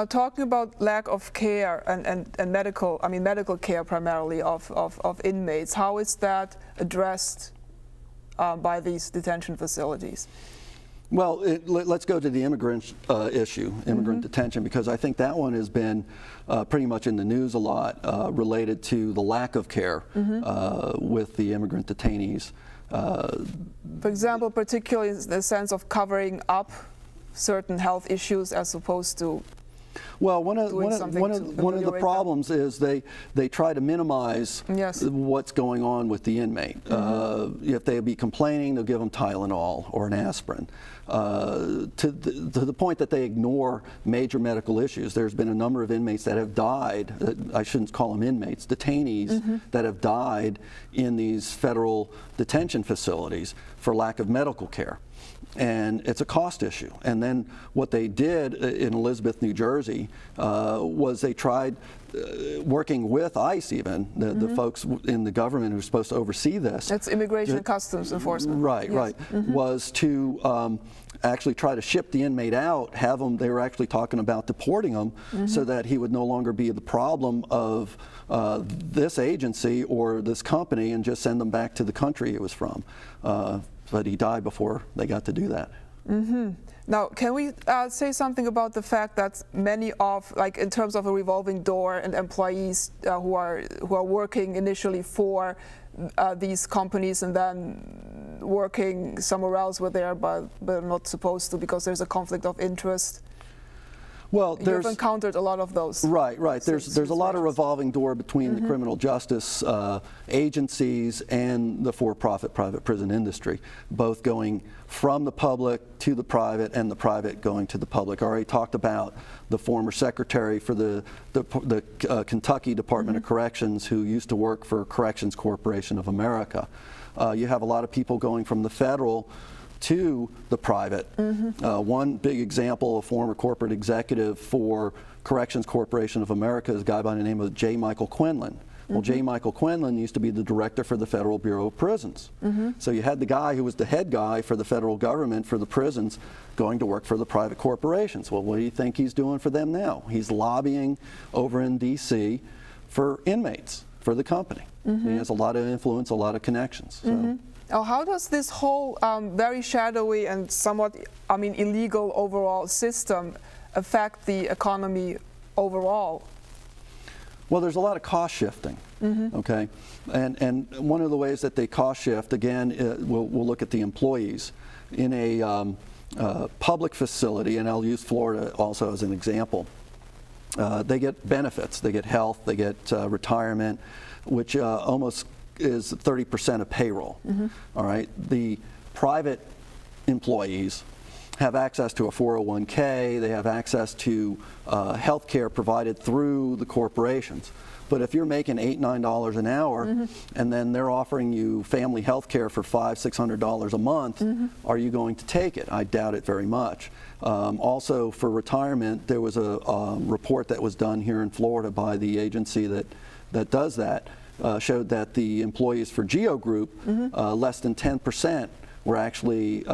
Now, talking about lack of care and medical care primarily of inmates, how is that addressed by these detention facilities? Well, let's go to the immigrant issue, immigrant detention, because I think that one has been pretty much in the news a lot related to the lack of care with the immigrant detainees. For example, particularly in the sense of covering up certain health issues as opposed to well, one of the problems is they try to minimize what's going on with the inmate. If they be complaining, they'll give them Tylenol or an aspirin. To the point that they ignore major medical issues. There's been a number of inmates that have died, I shouldn't call them inmates, detainees that have died in these federal detention facilities for lack of medical care. And it's a cost issue. And then what they did in Elizabeth, New Jersey, was they tried working with ICE even, the folks in the government who are supposed to oversee this. That's Immigration and Customs Enforcement. Right, right. Was to actually try to ship the inmate out, have them, they were actually talking about deporting him so that he would no longer be the problem of this agency or this company and just send them back to the country he was from. But he died before they got to do that. Now, can we say something about the fact that many of, like in terms of a revolving door and employees who are working initially for these companies and then working somewhere else where they are but not supposed to because there's a conflict of interest? Well, you've encountered a lot of those. Right, right. There's a lot of revolving door between the criminal justice agencies and the for-profit private prison industry, both going from the public to the private and the private going to the public. I already talked about the former secretary for the Kentucky Department of Corrections who used to work for Corrections Corporation of America. You have a lot of people going from the federal to the private. One big example, a former corporate executive for Corrections Corporation of America is a guy by the name of J. Michael Quinlan. Well, J. Michael Quinlan used to be the director for the Federal Bureau of Prisons. So you had the guy who was the head guy for the federal government for the prisons going to work for the private corporations. Well, what do you think he's doing for them now? He's lobbying over in D.C. for inmates, for the company. He has a lot of influence, a lot of connections. So. Now, how does this whole very shadowy and somewhat, illegal overall system affect the economy overall? Well, there's a lot of cost shifting, okay? And one of the ways that they cost shift, again, we'll look at the employees. In a public facility, and I'll use Florida also as an example, they get benefits. They get health, they get retirement, which almost is 30% of payroll. All right, the private employees have access to a 401k, they have access to health care provided through the corporations. But if you're making $8, $9 an hour and then they're offering you family health care for $500, $600 a month, are you going to take it? I doubt it very much. Also for retirement, there was a report that was done here in Florida by the agency that does that. Showed that the employees for GEO Group, less than 10% were actually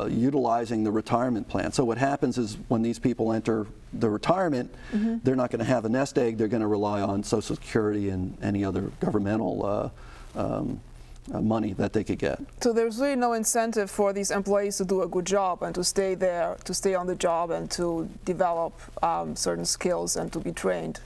utilizing the retirement plan. So what happens is when these people enter the retirement, they're not going to have a nest egg, they're going to rely on Social Security and any other governmental money that they could get. So there's really no incentive for these employees to do a good job and to stay there, to stay on the job and to develop certain skills and to be trained.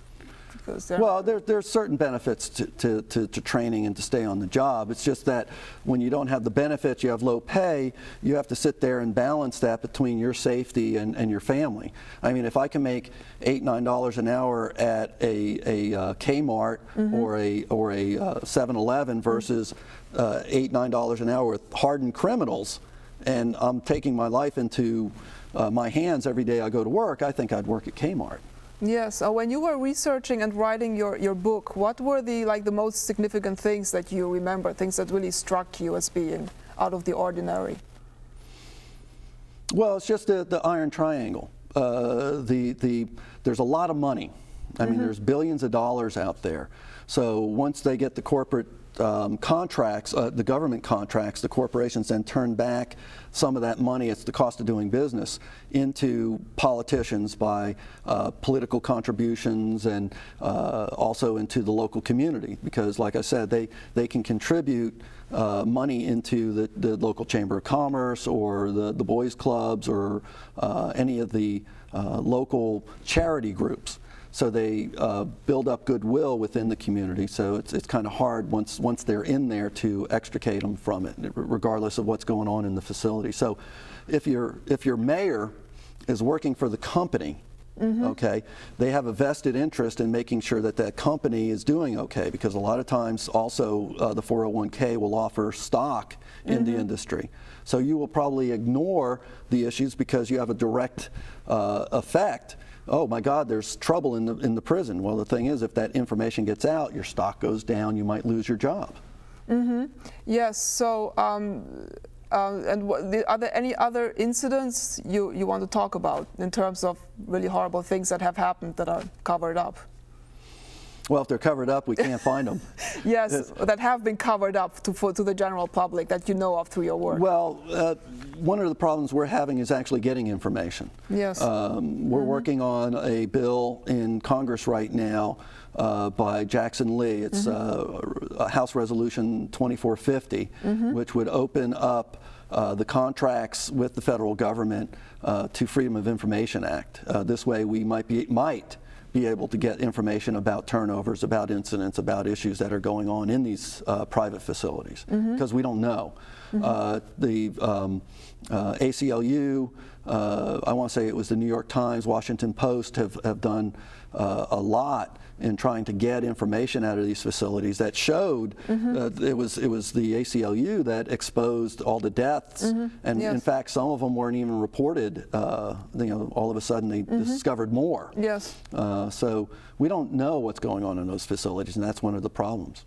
Well, there's certain benefits to training and to stay on the job. It's just that when you don't have the benefits, you have low pay, you have to sit there and balance that between your safety and your family. I mean, if I can make $8, $9 an hour at a Kmart or a 7-Eleven versus $8, $9 an hour with hardened criminals, and I'm taking my life into my hands every day I go to work, I think I'd work at Kmart. Yes. When you were researching and writing your book, what were the most significant things that you remember, things that really struck you as being out of the ordinary? Well, it's just the iron triangle. There's a lot of money I mean, there's billions of dollars out there. So once they get the corporate contracts, the government contracts, the corporations then turn back some of that money, it's the cost of doing business, into politicians by political contributions and also into the local community. Because like I said, they can contribute money into the local Chamber of Commerce or the boys clubs or any of the local charity groups. So they build up goodwill within the community. So it's kind of hard once they're in there to extricate them from it, regardless of what's going on in the facility. So if your mayor is working for the company, okay, they have a vested interest in making sure that that company is doing okay, because a lot of times also the 401k will offer stock in the industry. So you will probably ignore the issues because you have a direct effect. Oh my God, there's trouble in the prison. Well, the thing is, if that information gets out, your stock goes down, you might lose your job. Yes, so are there any other incidents you want to talk about in terms of really horrible things that have happened that are covered up? Well, if they're covered up, we can't find them. Yes, that have been covered up to the general public that you know of through your work. Well, one of the problems we're having is actually getting information. Yes. We're working on a bill in Congress right now by Jackson Lee. It's House Resolution 2450, which would open up the contracts with the federal government to Freedom of Information Act. This way we might be able to get information about turnovers, about incidents, about issues that are going on in these private facilities, because we don't know. The ACLU, I want to say it was the New York Times, Washington Post have done a lot in trying to get information out of these facilities that showed it was the ACLU that exposed all the deaths, and in fact some of them weren't even reported. All of a sudden they discovered more. Yes. So we don't know what's going on in those facilities, and that's one of the problems.